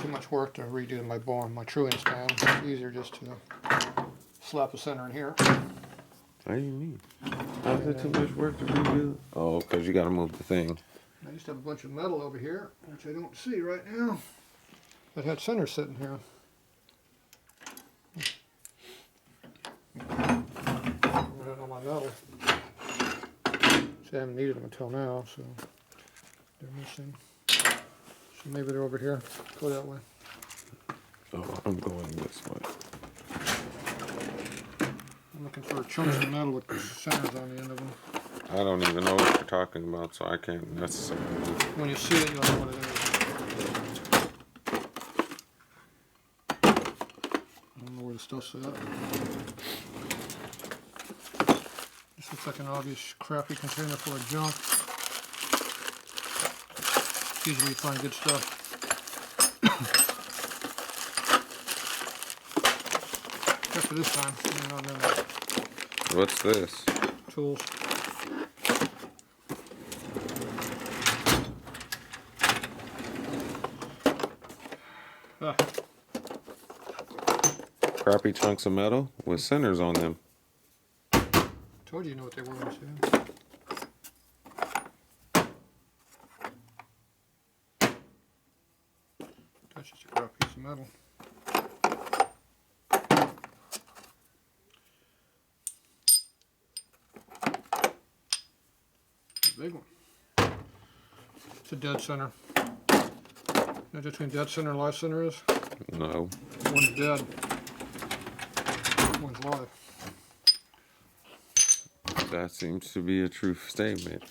too much work to redo my truing stand. It's easier just to slap a center in here. What do you mean? How's it too much work to redo? Oh, because you got to move the thing. I used to have a bunch of metal over here, which I don't see right now. That had centers sitting here. I don't know my metal. See, I haven't needed them until now, so they're missing. So maybe they're over here. Go that way. Oh, I'm going this way. I'm looking for chunks of metal with centers on the end of them. I don't even know what you're talking about, so I can't necessarily. When you see it, you'll know what it is. I don't know where the stuff's at. This looks like an obvious crappy container full of junk. It's easy to find good stuff. Except for this time. Not in there. What's this? Tools. Ah. Crappy chunks of metal with centers on them. Told you know what they were. That's just a crap piece of metal. It's a big one. It's a dead center. You know between dead center and live center is? No. One's dead. One's live. That seems to be a true statement.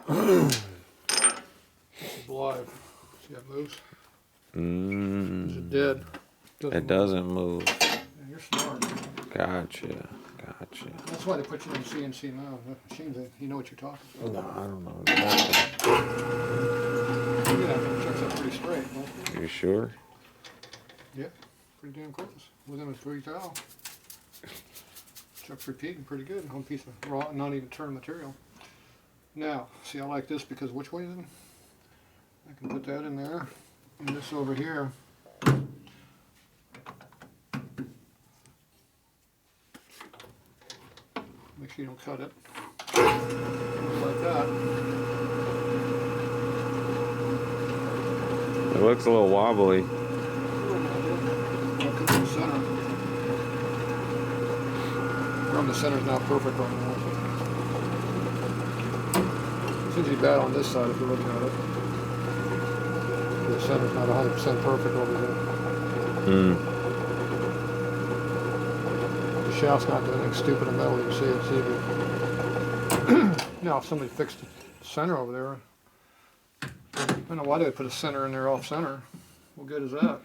This is live. See how it moves? This is dead. It doesn't move. Yeah, you're smart. Gotcha. That's why they put you in CNC now. The machines, you know what you're talking about. No, I don't know. Yeah, it checks out pretty straight. Huh? You sure? Yep, pretty damn close. Within a 3 thou. Chuck's repeating pretty good. One piece of raw, not even turned material. Now, see, I like this because which way is it? I can put that in there, and this over here. Make sure you don't cut it. Like that. It looks a little wobbly. The center's not perfect right now. Seems to be bad on this side if you're looking at it. The center's not 100% perfect over here. The shaft's not doing anything stupid in metal. You can see it's even. Now, if somebody fixed the center over there, I don't know why they would put a center in there off center. What good is that?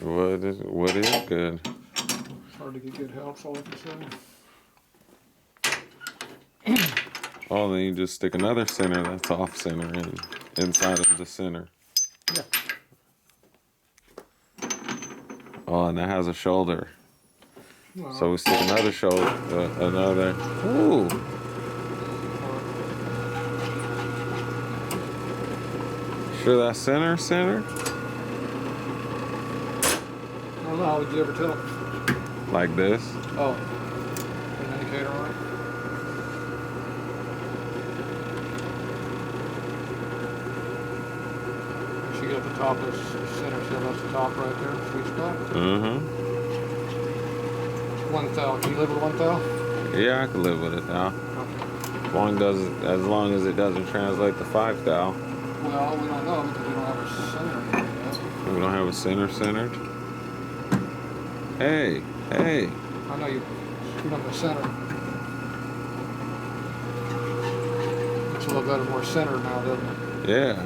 What is good? It's hard to get good help, so all I can say. Oh, then you just stick another center that's off center inside of the center. Yeah. Oh, and that has a shoulder. Well, So we stick another shoulder, another. Ooh. Sure that's center? I don't know, how would you ever tell? Like this? Oh, put an indicator on it. You get at the top of the center, so that's the top right there, sweet spot. 1 thou. Can you live with 1 thou? Yeah, I could live with it now. Okay. As long as it doesn't translate to 5 thou. Well, we don't know because we don't have a center yet. We don't have a center centered. Hey. I know you screwed up the center. It's a little better, more centered now, doesn't it? Yeah.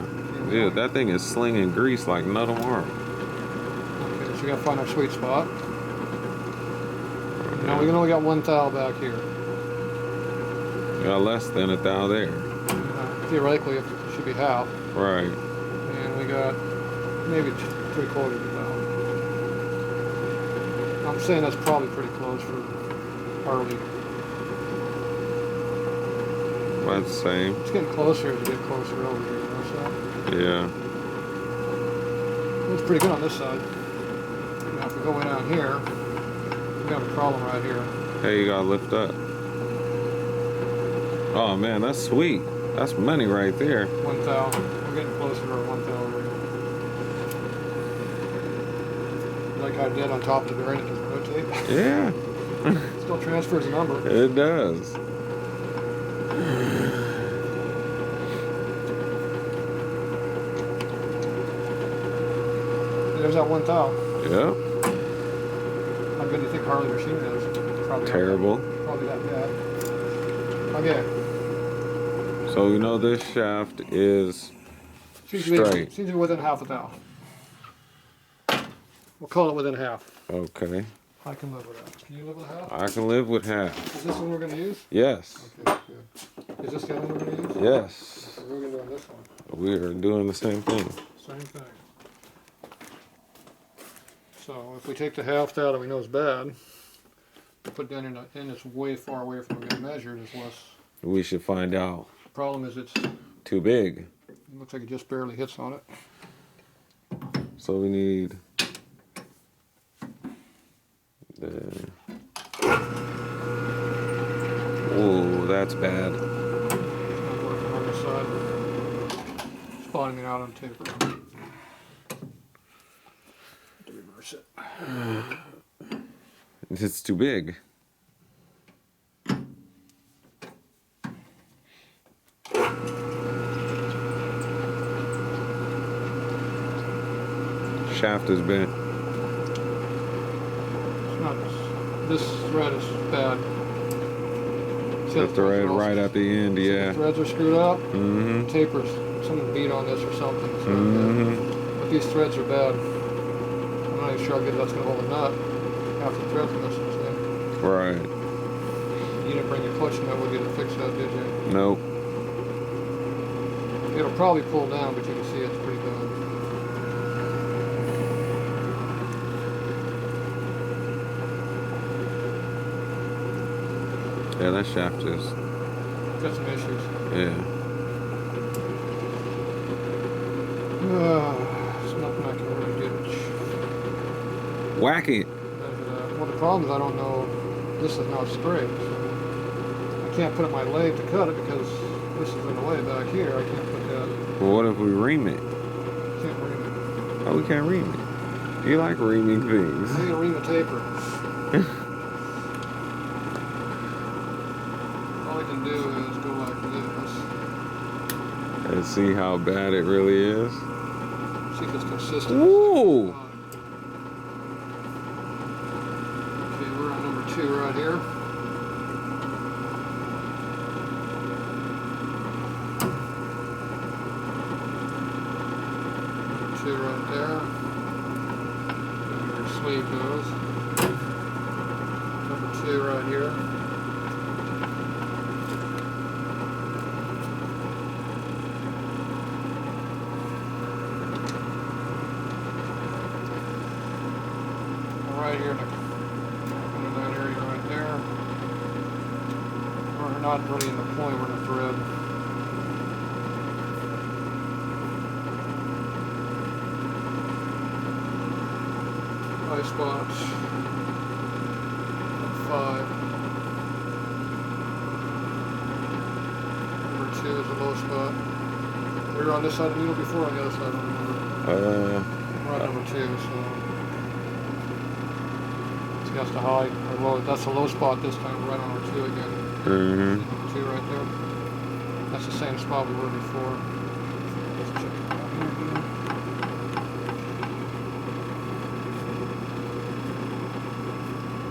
Dude, that thing is slinging grease like nut on worm. Okay, so you gotta find our sweet spot. Now we only got 1 thou back here. You got less than 1 thou there. Theoretically, it should be half. Right. And we got maybe 3/4 of a thou. I'm saying that's probably pretty close for Harley. About the same. It's getting closer as you get closer over here, you know, so. Yeah. Looks pretty good on this side. Now if we go way down here, we have a problem right here. Hey, you gotta lift up. Oh man, that's sweet. That's money right there. 1,000. We're getting closer to our 1,000 ring. Like I did on top of the bearing, it doesn't rotate. Yeah. Still transfers the number. It does. There's that 1,000. Yep. How good do you think Harley machine is? Probably Terrible. Probably that bad. Okay. So we know this shaft is Seems straight. to be within half a thou. We'll call it within half. Okay. I can live with that. Can you live with half? I can live with half. Is this the one we're going to use? Yes. Okay, good. Is this the other one we're going to use? Yes. So we're going to do on this one. We are doing the same thing. Same thing. So if we take the half out and we know it's bad, we put down in it's way far away from where we get measured, it's less. We should find out. The problem is it Too big. looks like it just barely hits on it. So we need the. Oh, that's bad. It's not working on this side. It's bottoming out on taper. To reverse it. It's too big. Shaft is bent. It's not. This thread is bad. See The how thread threads are all- right at the end, see yeah. The threads are screwed up. Mm-hmm. Tapers. Someone beat on this or something. So Mm-hmm. but these threads are bad. I'm not even sure how good that's going to hold a nut. Half the threads are missing. See? Right. You didn't bring your clutch nut with you to fix that, did you? Nope. It'll probably pull down, but you can see it's pretty bad. Yeah, that shaft is. Got some issues. Yeah. There's nothing I can really do to Whack it. measure that. Well, the problem is I don't know. This is not straight. So I can't put up my lathe to cut it because this is in the way back here. I can't put that. Well, what if we ream it? Can't ream it. Oh, we can't ream it. You like reaming things. I need to ream a taper. All I can do is go like this. And see how bad it really is. See if it's consistent. Ooh. Okay, we're on number 2 right here. Number 2 right there. Then your sleeve goes. Number 2 right here. Right here in that area right there. We're not really in the point, we're in the thread. High spots. 5. Number 2 is a low spot. We were on this side of the needle before, on the other side, I don't remember. We're on number 2, so. That's the high or low. That's the low spot this time. Right on number 2 again. Mm-hmm. Number 2 right there. That's the same spot we were before. Let's check it out here again.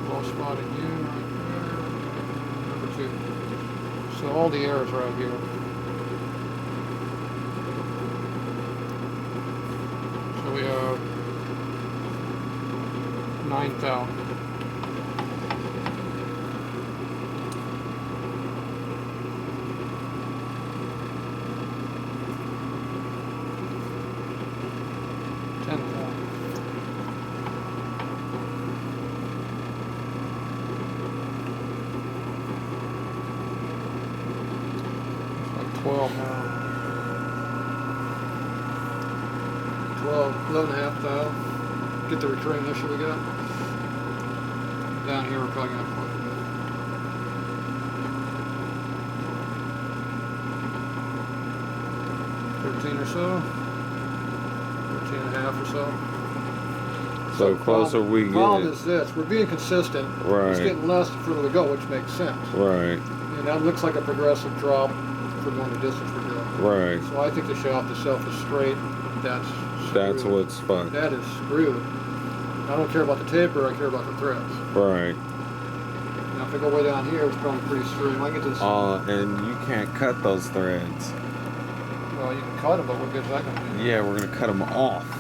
Low spot again right there. Number 2. So all the air is right here. So we have 9 thou. now. 11.5 thou. Get the recurring issue we got. Down here we're probably gonna have quite a bit. 13 or so. 13.5 or so. So the closer we The get. problem is this, we're being consistent. Right. It's getting less the further we go, which makes sense. Right. And that looks like a progressive drop for going the distance we're doing. Right. So I think the shaft itself is straight. That's That's screwed. what's fun. That is screwed. I don't care about the taper, I care about the threads. Right. Now if I go way down here, it's probably pretty straight. I get this. And you can't cut those threads. Well, you can cut them, but what good's that going to do? Yeah, we're gonna cut them off. We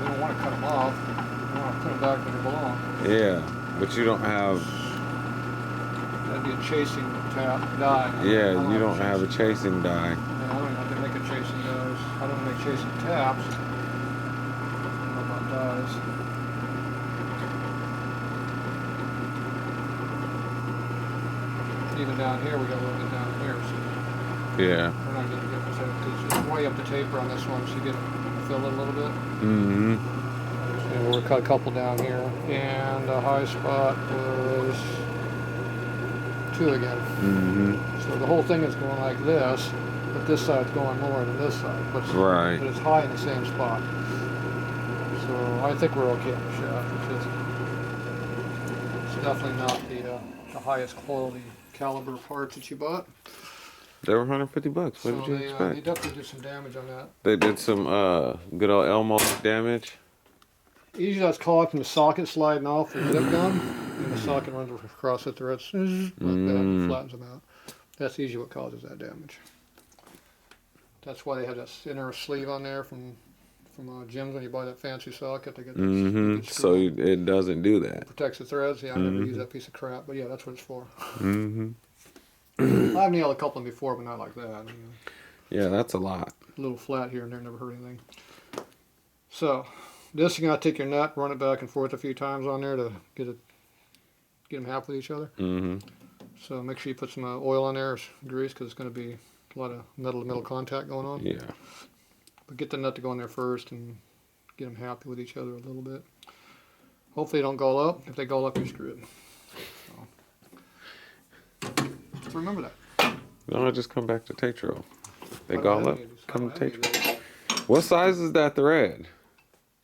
don't want to cut them off. We want to put them back where they belong. Yeah, but you don't have. That'd be a chasing die. Yeah, you don't have a chasing die. Yeah, I don't even have to make a chasing dies. I don't make chasing taps. I don't know about dies. Even down here, we got a little bit down here. So Yeah. we're not getting a difference because it's way up the taper on this one, so you get fill it a little bit. Mm-hmm. And we'll cut a couple down here, and the high spot was 2 again. Mm-hmm. So the whole thing is going like this, but this side's going more than this side. But Right. But it's high in the same spot. So I think we're okay on the shaft. It's definitely not the highest quality caliber parts that you bought. They were $150. What So did you they expect? definitely did some damage on that. They did some good old Elmo damage. Usually that's caused from the socket sliding off the lip gun, and the socket runs across the threads like that and flattens them out. That's usually what causes that damage. That's why they have that inner sleeve on there from gyms when you buy that fancy socket. They get this, Mm-hmm. So it doesn't do that. protects the threads. Yeah, I never use that piece of crap, but yeah, that's what it's for. Mm-hmm. I've nailed a couple of them before, but not like that. Yeah, that's a lot. A little flat here and there, never hurt anything. So this, you're gonna take your nut, run it back and forth a few times on there to get them half with each other. Mm-hmm. So make sure you put some oil on there, or grease, because it's going to be a lot of metal-to-metal contact going on. Yeah. But get the nut to go in there first and get them happy with each other a little bit. Hopefully they don't gall up. If they gall up, you're screwed. So remember that. No, I just come back to Tatro. They gall up. Come to Tatro. Tatro. What size is that thread?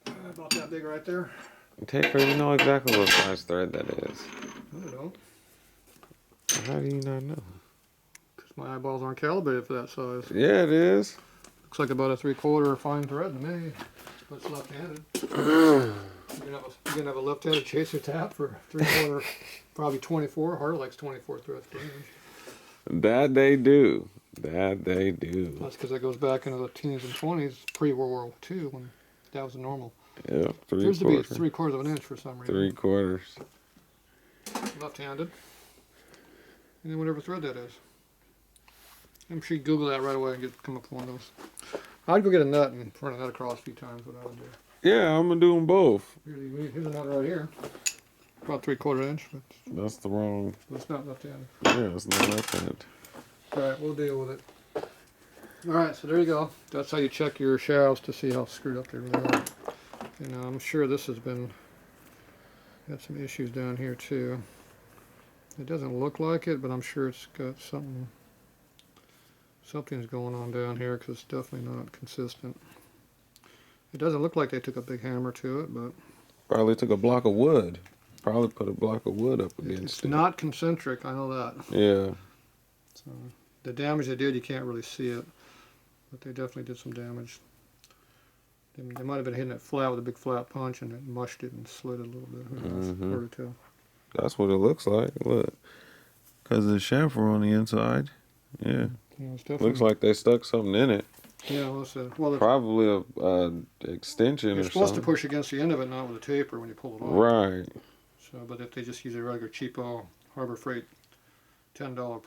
About that big right there. Tatro, you know exactly what size thread that is. No, I don't. How do you not know? Because my eyeballs aren't calibrated for that size. Yeah, it is. Looks like about a 3/4 fine thread to me. But it's left-handed. You're gonna have a left-handed chaser tap for 3/4, probably 24. Harley likes 24 threads per inch. That they do. That they do. That's because it goes back into the teens and 20s, pre-World War II, when that was the normal. Yep, Appears to be 3/4. 3/4 of an inch for some reason. 3/4. Left-handed. And then whatever thread that is. I'm sure you Google that right away and come up with one of those. I'd go get a nut and run a nut across a few times. What I would do. Yeah, I'm gonna do them both. Here's a nut right here. About 3/4 inch, but That's the wrong. it's not left-handed. Yeah, it's not left-handed. Alright, we'll deal with it. Alright, so there you go. That's how you check your shafts to see how screwed up they really are. And I'm sure this has been, got some issues down here too. It doesn't look like it, but I'm sure it's got something's going on down here because it's definitely not consistent. It doesn't look like they took a big hammer to it, but Probably took a block of wood. Probably put a block of wood up against it's it. not concentric, I know that. Yeah. So the damage they did, you can't really see it, but they definitely did some damage. They might have been hitting it flat with a big flat punch and it mushed it and slid it a little bit. Who knows? Hard to tell. That's what it looks like. Look. Because the chamfer on the inside. Yeah. Yeah, it's definitely, Looks like they stuck something in it. yeah, well, it's Probably a extension you're or supposed to something. push against the end of it, not with a taper when you pull it off. Right. So, but if they just use a regular cheapo Harbor Freight $10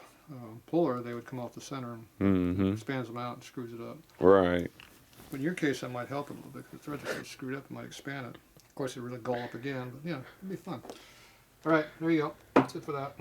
puller, they would come off the center and Mm-hmm. expands them out and screws it up. Right. But in your case, that might help a little bit because the threads are so screwed up, it might expand it. Of course, it really gall up again, but yeah, it'd be fun. All right, there you go. That's it for that.